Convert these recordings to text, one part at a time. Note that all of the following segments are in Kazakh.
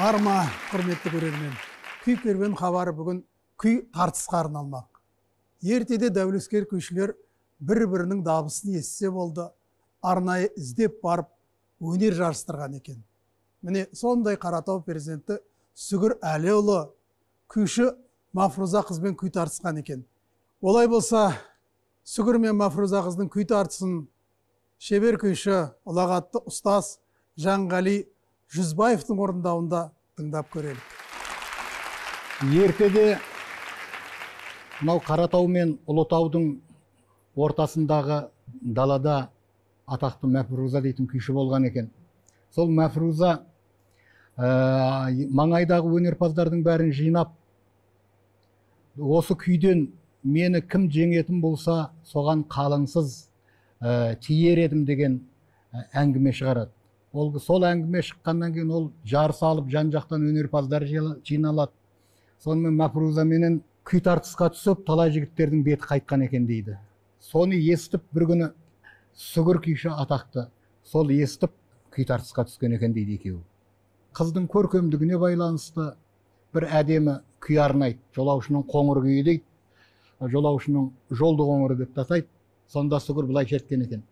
Арма, құрметті көрермен, күй керуен хабары бүгін күй тартысқа арналмақ. Ертеде дәулескер күйшілер бір-бірінің дабысын естісе болды, арнайы іздеп барып, өнер жарыстырған екен. Міне сондай Қаратау перзенті Сүгір Әліұлы күйші Мафруза қызбен күй тартысқан екен. Олай болса, Сүгір мен Мафруза қыздың күй тартысын шебер күйші, ұлағатты ұстаз Жанғали Жүзбаевтың орындауында тыңдап көрелік. Ертеде мынау Қаратау мен Ұлытаудың ортасындағы далада атақты Мафруза дейтін күйші болған екен. Сол Мафруза маңайдағы өнерпаздардың бәрін жинап, осы күйден мені кім жеңетін болса, соған қалыңсыз тиер едім деген әңгіме шығарады. Сол әңгіме шыққаннан кейін ол жарыс алып, жан-жақтан өнерпаздар жиналады. Сонымен Мафруза менен күй тартысқа түсіп, талай жігіттердің беті қайтқан екен дейді. Соны естіп бір күні Сүгір күйші атақты, сол естіп күй тартысқа түскен екен дейді екеуі. Қыздың көркемдігіне байланысты бір әдемі күй арнайды. Жолаушының қоңыр күйі дейді. Жолаушының жолды қоңыры деп атайды. Сонда Сүгір былайша айтқан екен.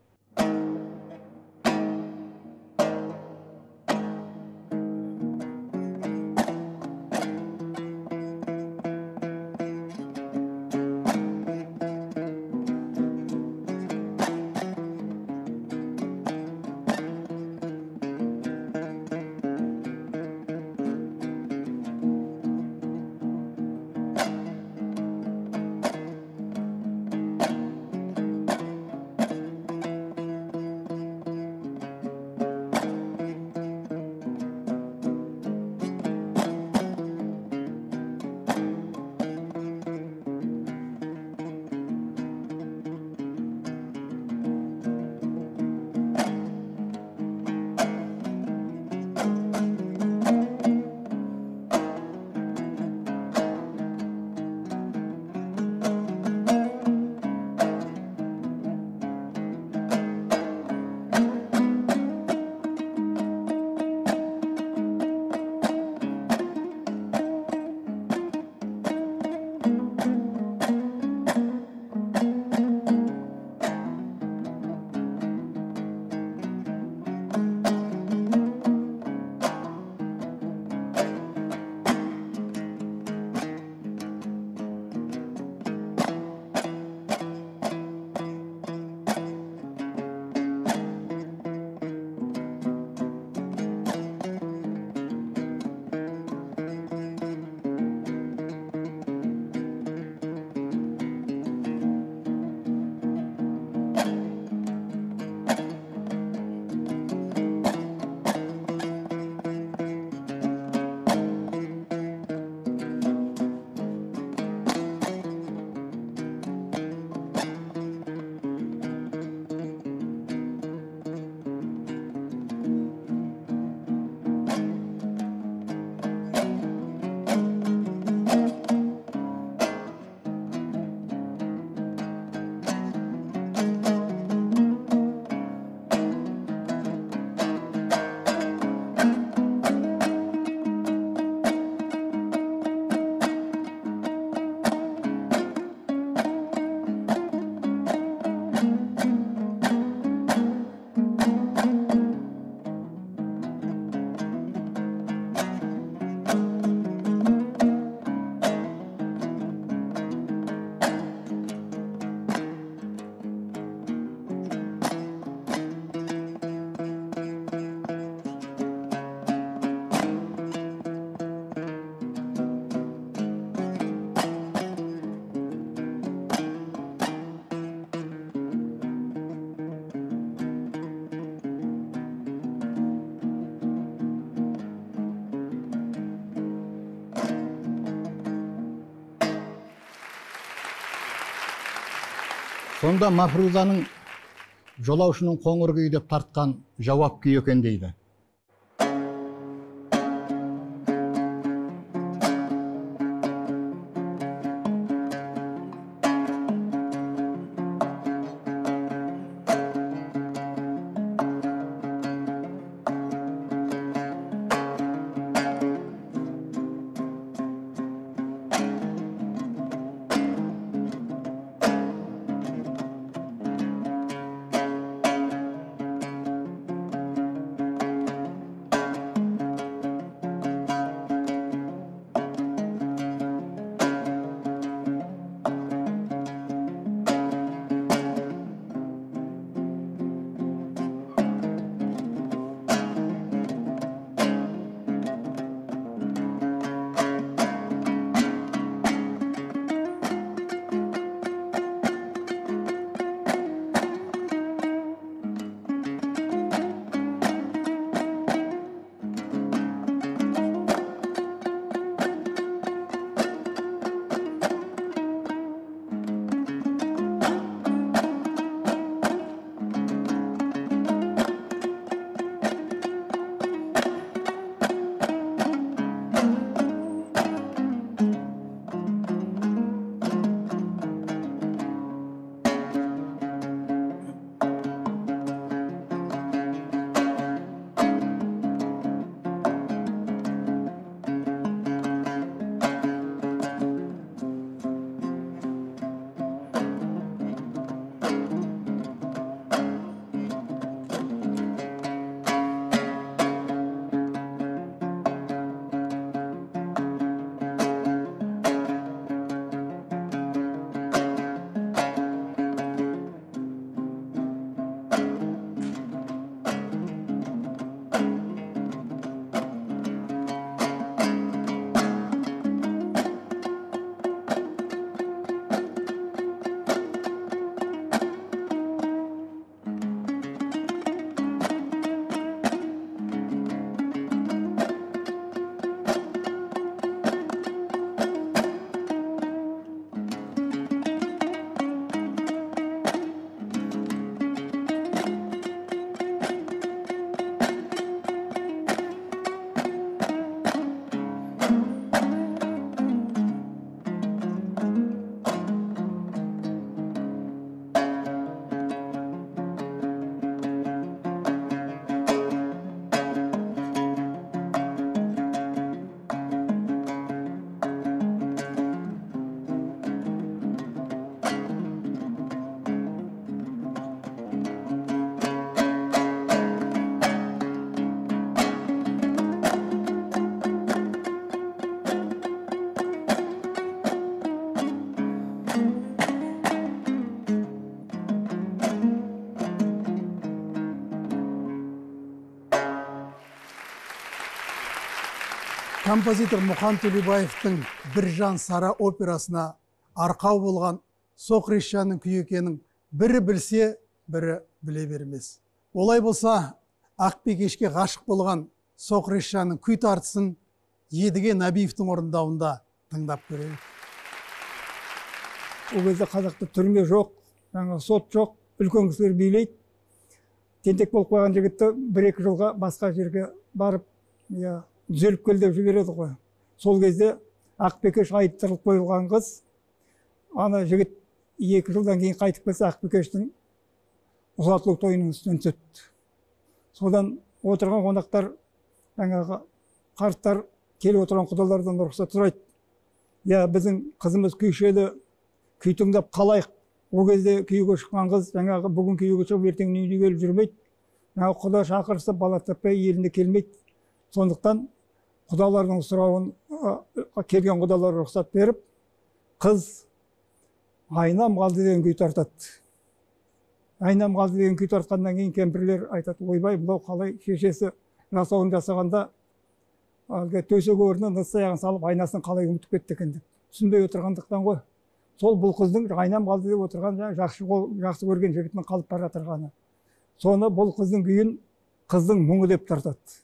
Сонда Мафрузаның жолаушының қоңыр күйі деп тартқан жауап күй екен дейді. композитор Мұқан Төлебаевтың «Бір жан сара» операсына арқау болған Соқыришанның күйі екенін бірі білсе, бірі біле бермес. Олай болса, Ақбикешке ғашық болған Соқыришанның күй тартысын Едіге Нәбиевтің орындауында тыңдап көрейік. Ол кезде қазақта түрме жоқ, сот жоқ, үлкен кісілер билейді. Тентек болып қойған жігітті 1-2 жылға басқа жерге барып, түзеліп кел деп жібереді ғой. Сол кезде Ақбикеш айттырылып қойылған қыз, ана жігіт 2 жылдан кейін қайтып келсе, Ақбикештің ұзатылу тойының үстінен түседі. Содан отырған қонақтар, жаңағы қарттар келіп отырған құдалардан рұқсат сұрайды. Біздің қызымыз күйші, күй тыңдап қалайық. Ол кезде күйге шыққан қыз, жаңағы бүгін күйге шығып, ертең үйіне келіп жүрмейді. Құда шақырса, бала таппай еліне келмейді. Сондықтан құдалардың сұрауын келген құдалар рұқсат беріп, қыз айнам қалды деген күй тартады. Айнам қалды деген күй тартқаннан кейін кемпірлер айтады, ойбай, бұл қалай шешесі жасауын жасағанда төсек орнына ыдыс аяғын салып, айнасын қалай ұмытып кетті екен деп. Түсінбей отырғандықтан ғой. Сол бұл қыздың айнам қалды деп отырған, жақсы көрген жігітінің қалып бара жатырғаны. Соны бұл қыздың күйін қыздың мұңы деп тартады.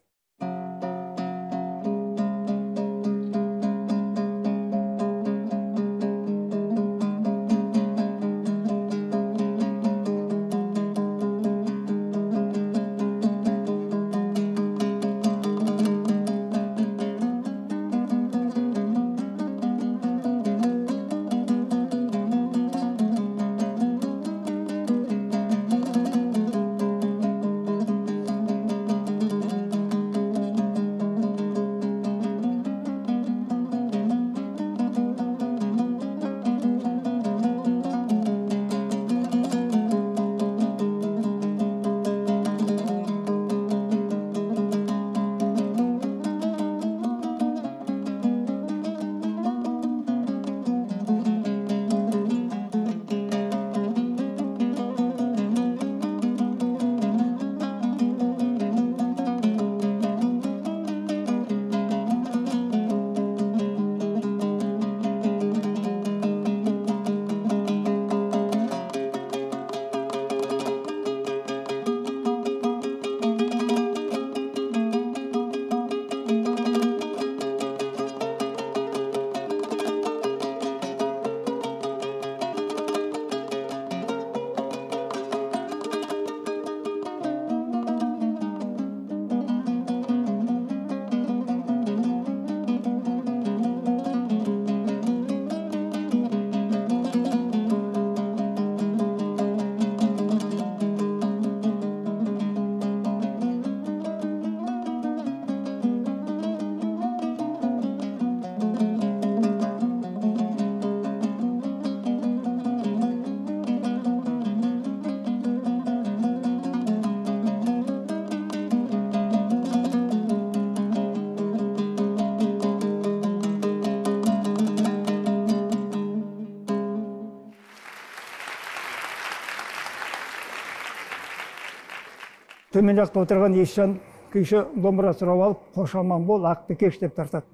Төмен жақта отырған Есжан күйші домбыра сұрап алып, қош аман бол, Ақбикеш деп тартады.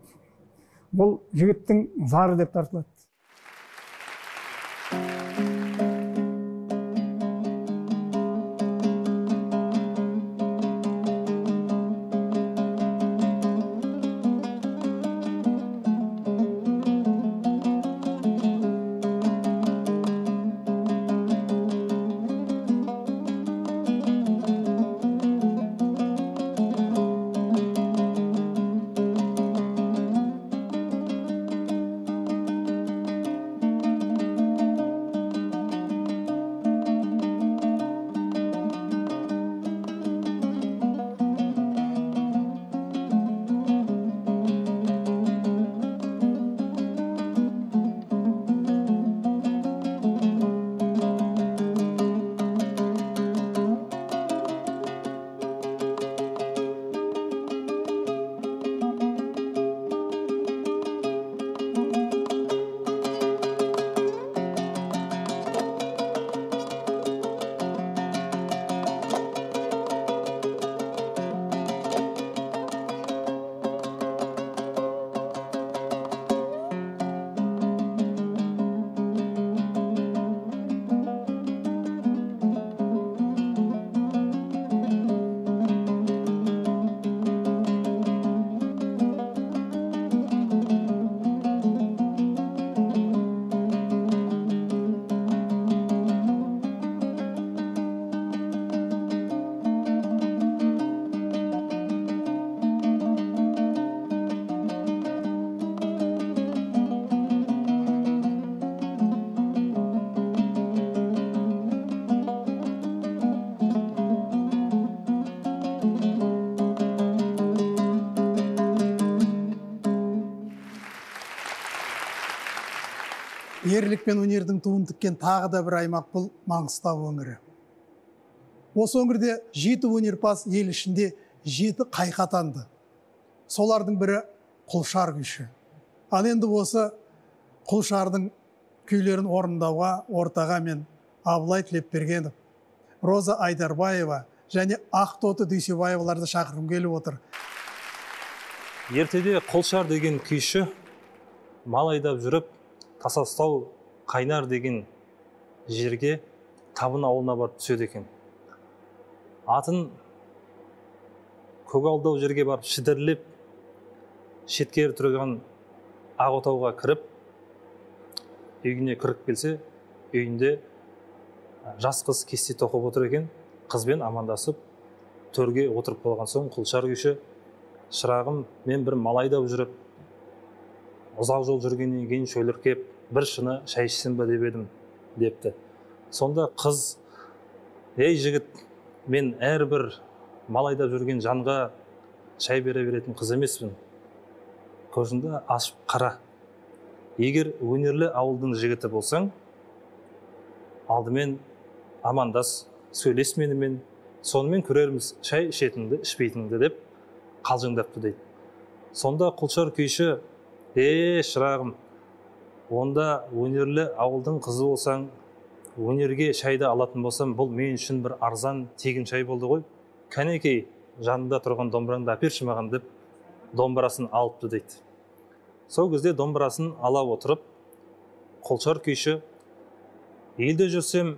Бұл жігіттің зары деп тартылады. ерлік пен өнердің туын тіккен тағы да бір аймақ бұл Маңғыстау өңірі. Осы өңірде 7 өнерпаз ел ішінде 7 қайқа атанды. Солардың бірі Құлшар күйші. Ал енді осы Құлшардың күйлерін орындауға ортаға мен Абылай Тілепбергенов, Роза Айдарбаева және Ақтоты Дүйсебаеваларды шақырғым келіп отыр. Ертеде Құлшар деген күйші мал айдап жүріп, Тасастау Қайнар деген жерге Табын ауылына барып түседі екен. Атын көгалдау жерге барып шідірлеп, шеткері тұрған ақ отауға кіріп, үйіне кіріп келсе, үйінде жас қыз кесте тоқып отыр екен. Қызбен амандасып, төрге отырып болған соң Құлшар күйші, шырағым, мен бір мал айдап жүріп, ұзақ жол жүргеннен кейін шөліркеп, бір шыны шай ішсем бе деп едім, депті. Сонда қыз, ей жігіт, мен әрбір мал айдап жүрген жанға шай бере беретін қыз емеспін. Көзіңді ашып қара. Егер өнерлі ауылдың жігіті болсаң, алдымен амандас, сөйлес менімен, сонымен көрерміз шай ішетіңді, ішпейтіңді деп қалжыңдапты дейді. Сонда Құлшар күйші, шырағым, онда өнерлі ауылдың қызы болсаң, өнерге шайды алатын болсам, бұл мен үшін бір арзан тегін шай болды ғой. Кәнекей, жанында тұрған домбыраңды әперші маған деп, домбырасын алыпты дейді. Сол кезде домбырасын ала отырып, Құлшар күйші, елде жүрсем,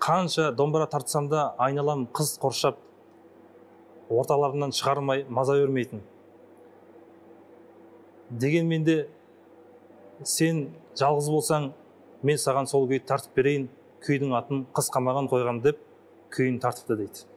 қанша домбыра тартсам да айналам қыз қоршап, орталарынан шығармай маза бермейтін. Дегенмен де сен жалғыз болсаң, мен саған сол күйді тартып берейін, күйдің атын қыз қамаған қойғам деп, күйін тартыпты дейді.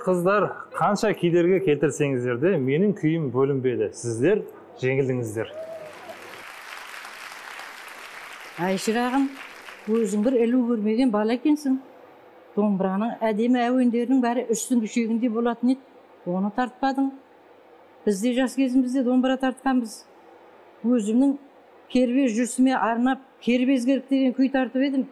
Қыздар, қанша кедергі келтірсеңіздер де, менің күйім бөлінбеді. Сіздер жеңілдіңіздер. Ай шырағым, өзің бір ілу көрмеген бала екенсің. Домбыраның әдемі әуендерінің бәрі үстің үшегінде болатын еді. Оны тартпадың. Біз де жас кезімізде домбыра тартқанбыз. Өзімнің кербез жүрсіме арнап, кербез керіп деген күй тартып едім.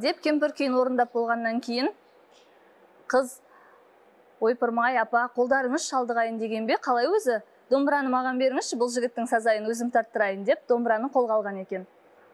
деп кемпір күйін орындап болғаннан кейін қыз ойпырмай апа қолдарыңыз шалдығайын деген бе, қалай өзі? Домбыраны маған беріңізші, бұл жігіттің сазайын өзім тарттырайын деп домбыраны қолға алған екен.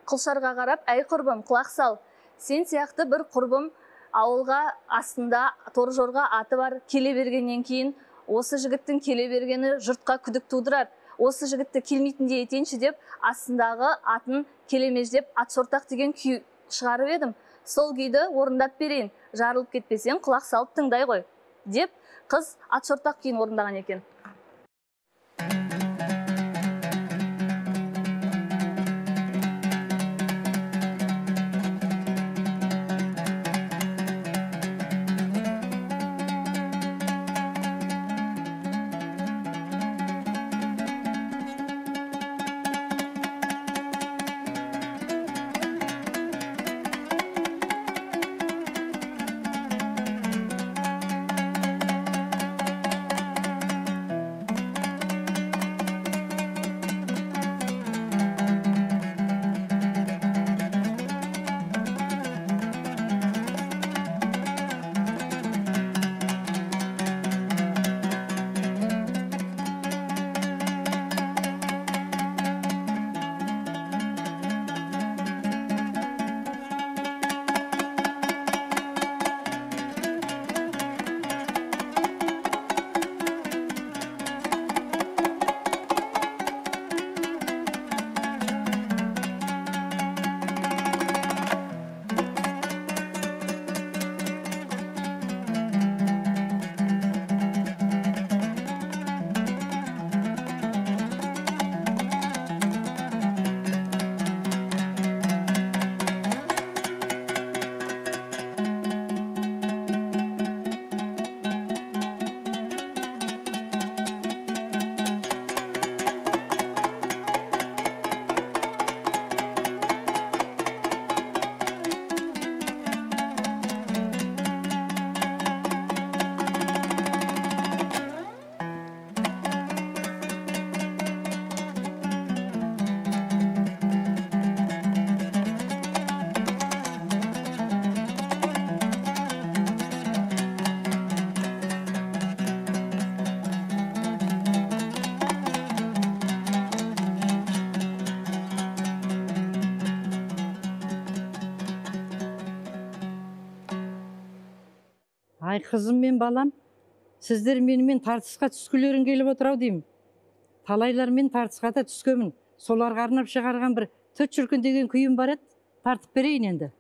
Құлшарға қарап, әй құрбым, құлақ сал, сен сияқты бір құрбым ауылға астында торжорға аты бар, келе бергеннен кейін осы жігіттің келе бергені жұртқа күдік тудырар. Осы жігітті келмейтіндей етенші деп, астындағы атын келемеждеп ат сортақ деген күй шығарып едім. Сол күйді орындап берейін, жарылып кетпесең құлақ салып тыңдай ғой, деп қыз ат сортақ күйін орындаған екен. Ай қызым мен балам, сіздер менімен тартысқа түскілерің келіп отырау деймін. Талайлармен тартысқа да түскемін. Соларға арнап шығарған бір төт жүркен деген күйім бар еді, тартып берейін енді.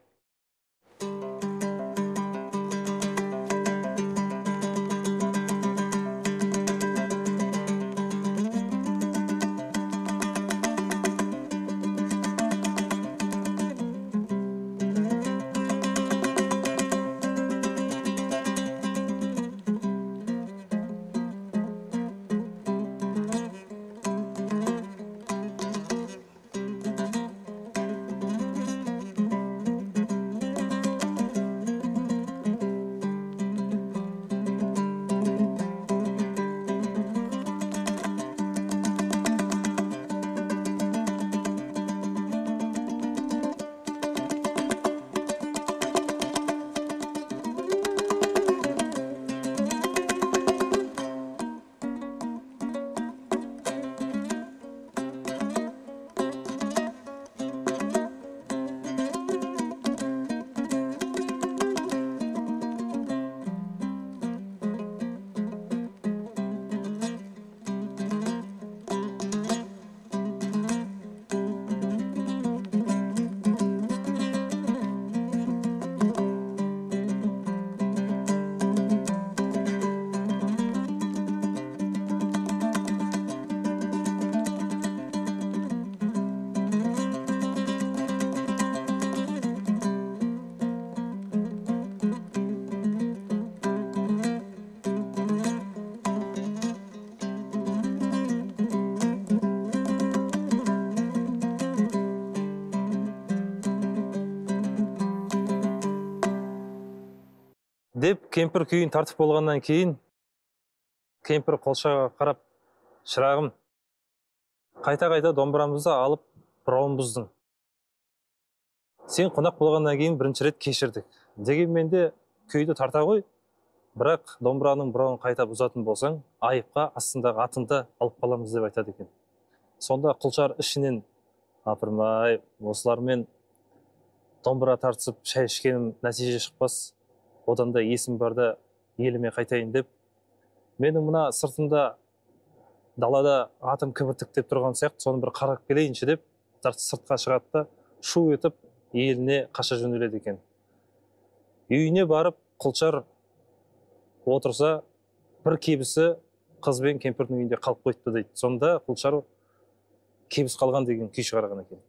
деп кемпір күйін тартып болғаннан кейін кемпір қолшаға қарап, шырағым, қайта домбырамызды алып бұрауын бұздың. Сен қонақ болғаннан кейін бірінші рет кешірдік. Дегенмен де күйді тарта ғой, бірақ домбыраның бұрауын қайта бұзатын болсаң, айыпқа астындағы атыңды алып қаламыз деп айтады екен. Сонда Құлшар ішінен, апырмай, осылармен домбыра тартысып шай ішкенім нәтиже шықпас, одан да есім барда еліме қайтайын деп, менің мына сыртымда далада атым кібіртіктеп тұрған сияқты, соны бір қарап келейінші деп, сыртқа шығады да, шу етіп еліне қаша жөнеледі екен. Үйіне барып Құлшар отырса, бір кебісі қыз бен кемпірдің үйінде қалып қойыпты дейді. Сонда Құлшар кебіс қалған деген күй шығарған екен.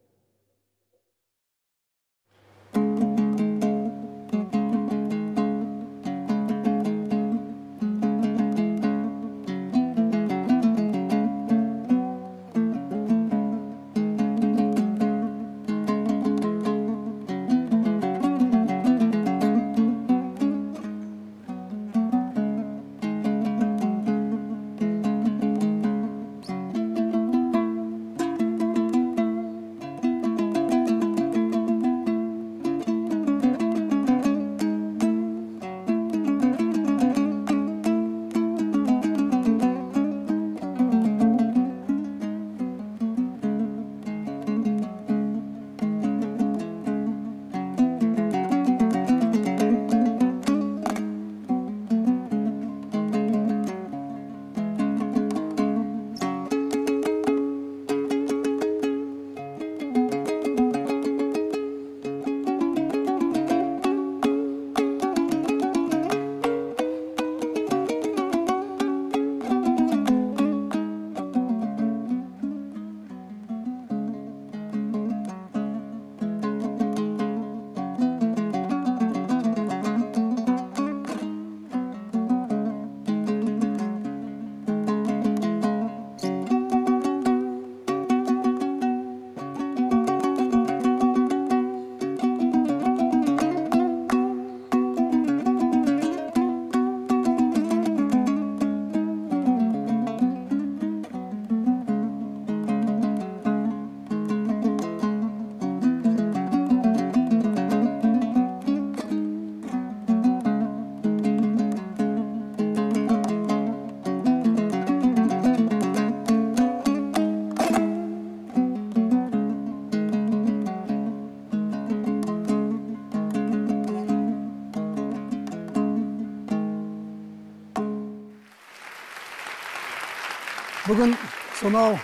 Бүгін сонау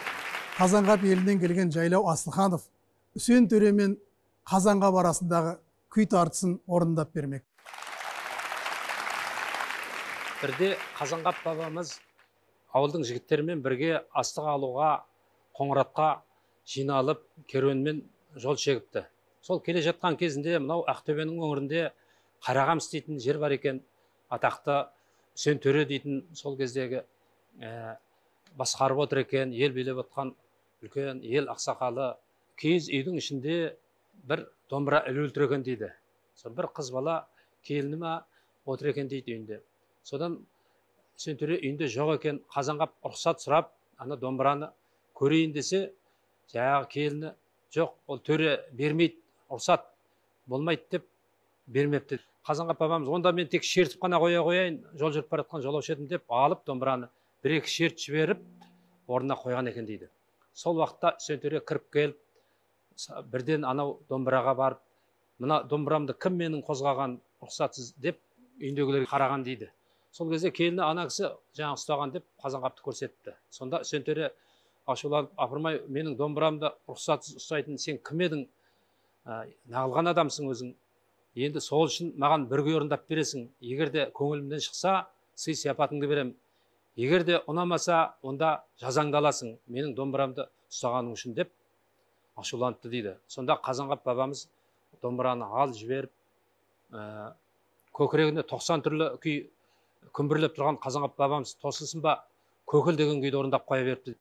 Қазанғап елінен келген Жайлау Асылханов Үсен төре мен Қазанғап арасындағы күй тартысын орындап бермек. Бірде Қазанғап бабамыз ауылдың жігіттерімен бірге астық алуға, Қоңыратқа жиналып, керуенмен жол шегіпті. Сол келе жатқан кезінде мынау Ақтөбенің өңірінде Қарағам істейтін жер бар екен, атақты Үсен төре дейтін сол кездегі басқарып отыр екен, ел билеп отқан үлкен ел ақсақалы. Киіз үйдің ішінде бір домбыра өлтір екен дейді. Сол бір қыз бала келіні ма отыр екен дейді үйінде. Содан Үсен төре үйінде жоқ екен, Қазанғап рұқсат сұрап, ана домбыраны көрейін десе, жаңағы келіні жоқ, ол төре бермейді, рұқсат болмайды деп бермепті. Қазанғап бабамыз, онда мен тек шертіп қана қоя қояйын, жол жүріп бара жатқан жолаушы едім деп алып домбыраны бір-екі шерт жіберіп орнына қойған екен дейді. Сол уақытта Үсен төре кіріп келіп, бірден анау домбыраға барып, мына домбырамды кім менің қозғаған рұқсатсыз деп үйіндегілерге қараған дейді. Сол кезде келіні ана кісі жаңа ұстаған деп Қазанғапты көрсетті. Сонда Үсен төре ашуланып, апырмай, менің домбырамды рұқсатсыз ұстайтын сен кім едің? Нағылған адамсың өзің. Енді сол үшін маған бірге орындап бересің. Егер де көңілімнен шықса, сый сияпатыңды берем. Егер де ұнамаса, онда жазаңды аласың, менің домбырамды ұстағаның үшін деп ашуланыпты дейді. Сонда Қазанғап бабамыз домбыраны ал жіберіп, көкірегіне 90 түрлі күй күмбірлеп тұрған Қазанғап бабамыз тосылсын ба, көкіл деген күйді орындап қоя беріпті.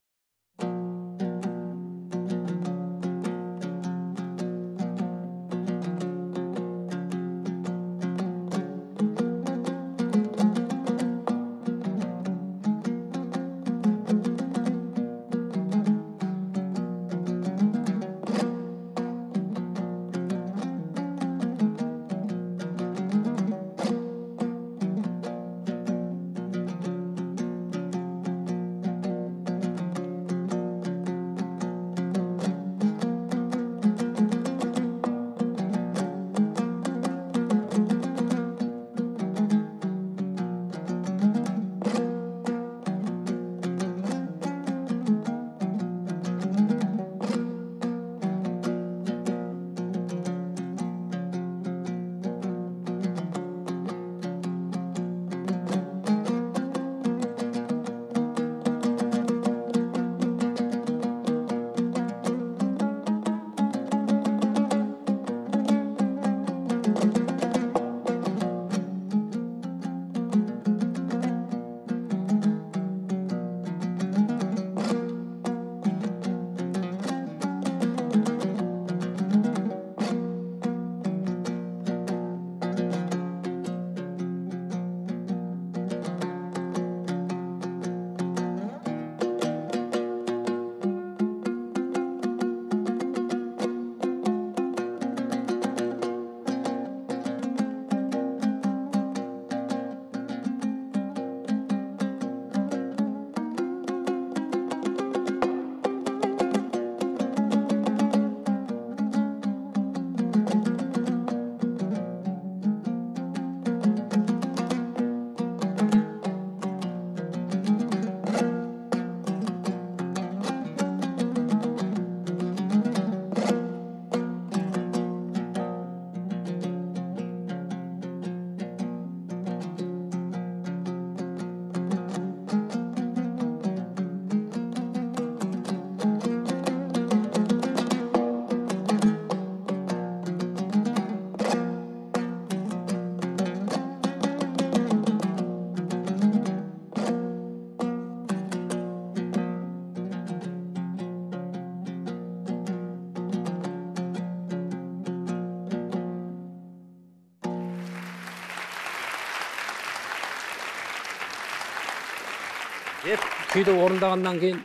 деп күйді орындағаннан кейін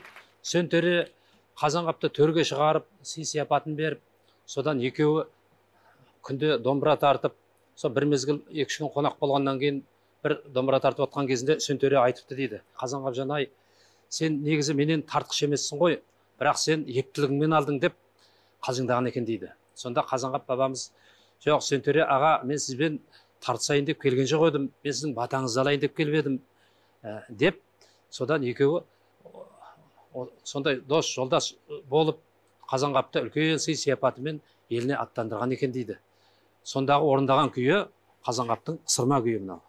Сөнтөре Қазанғапты төрге шығарып, сый сияпатын беріп, содан екеуі күнде домбыра тартып, сол бір мезгіл 2-3 күн қонақ болғаннан кейін бір домбыра тартып отқан кезінде Сөнтөре айтыпты дейді. Қазанғап жан-ай, сен негізі менен тартқыш емессің ғой, бірақ сен ептілігіңмен алдың деп қалжыңдаған екен дейді. Сонда Қазанғап бабамыз, жоқ Сөнтөре аға, мен сізбен тартысайын деп келген жоқ едім, мен сіздің батаңызды алайын деп келіп едім деп, содан екеуі сондай дос жолдас болып Қазанғапты үлкен сый сияпатымен еліне аттандырған екен дейді. Сондағы орындаған күйі Қазанғаптың сырма күйі мынау.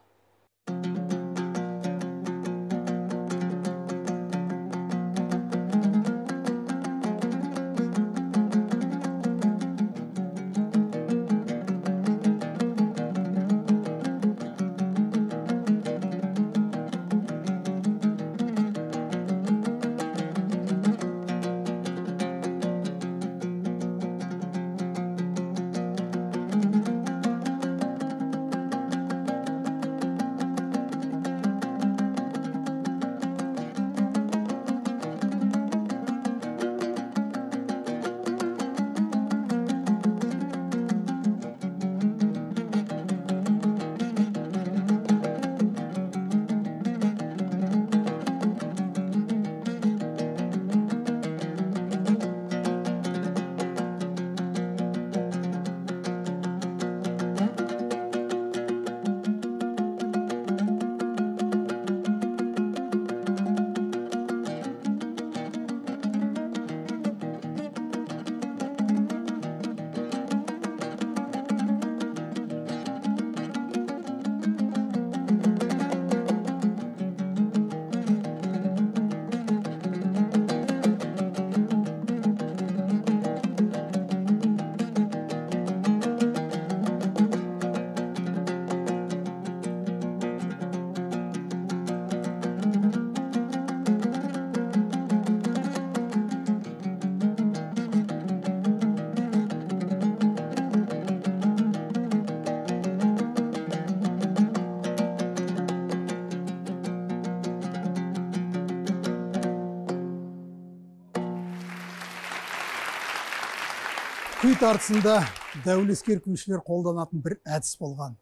Күй тартысында дәулескер күйшілер қолданатын бір әдіс болған.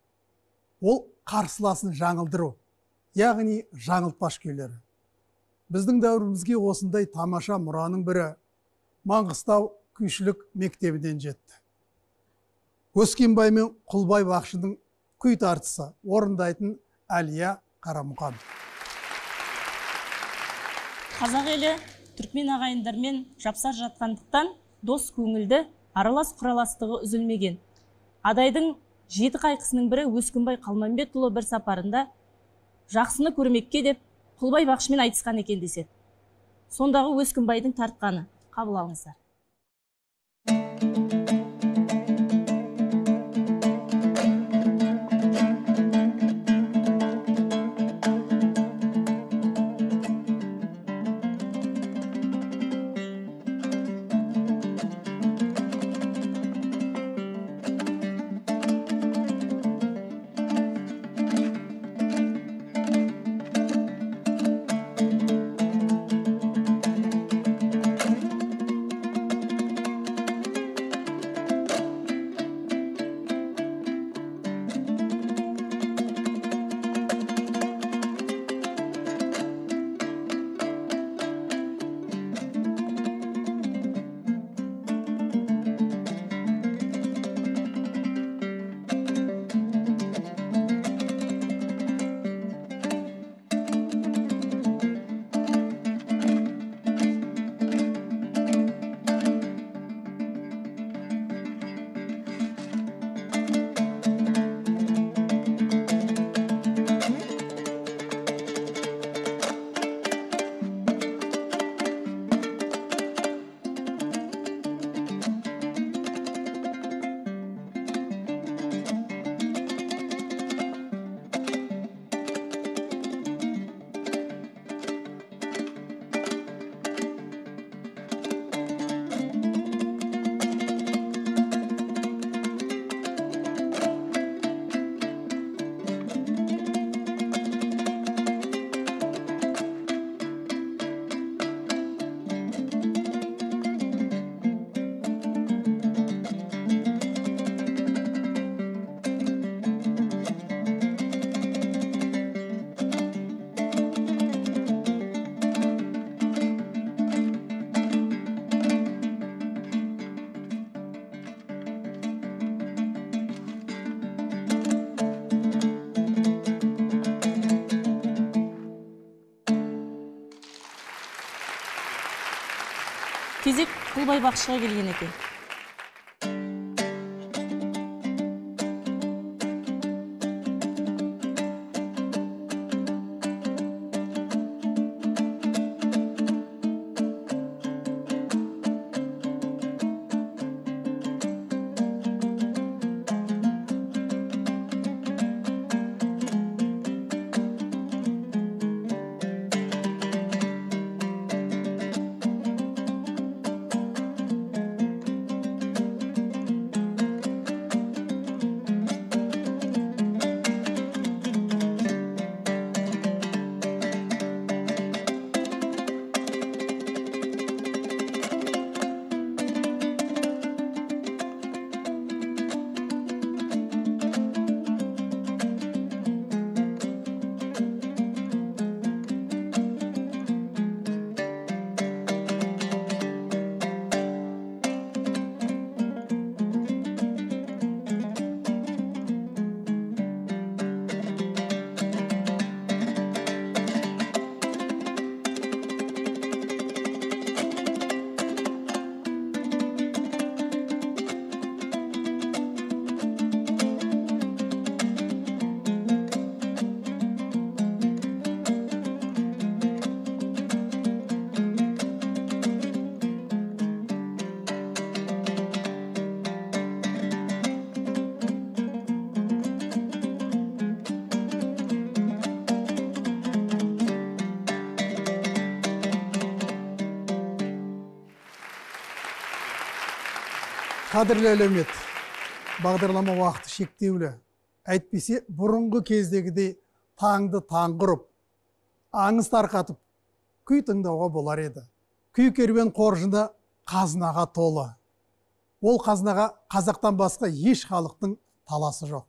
Ол қарсыласын жаңылдыру, яғни жаңылтпаш күйлері. Біздің дәуірімізге осындай тамаша мұраның бірі Маңғыстау күйшілік мектебінен жетті. Өскенбай мен Құлбай Бақшының күй тартысы орындайтын Әлия Қарамұқан. Қазақ елі түркмен ағайындармен жапсар жатқандықтан дос көңілді, аралас құраластығы үзілмеген. Адайдың 7 қайқысының бірі Өскенбай Қалманбетұлы бір сапарында жақсыны көрмекке деп Құлбай Бақшымен айтысқан екен деседі. Сондағы Өскенбайдың тартқаны. Қабыл алыңыздар. кезек Құлбай бақшыға келген екен. Қадірлі әлеумет, бағдарлама уақыты шектеулі. Әйтпесе бұрынғы кездегідей таңды таң құрып, аңыз тарқатып, күй тыңдауға болар еді. Күй керуен қоржыны қазынаға толы. Ол қазынаға қазақтан басқа еш халықтың таласы жоқ.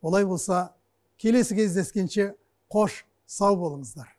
Олай болса, келесі кездескенше қош, сау болыңыздар.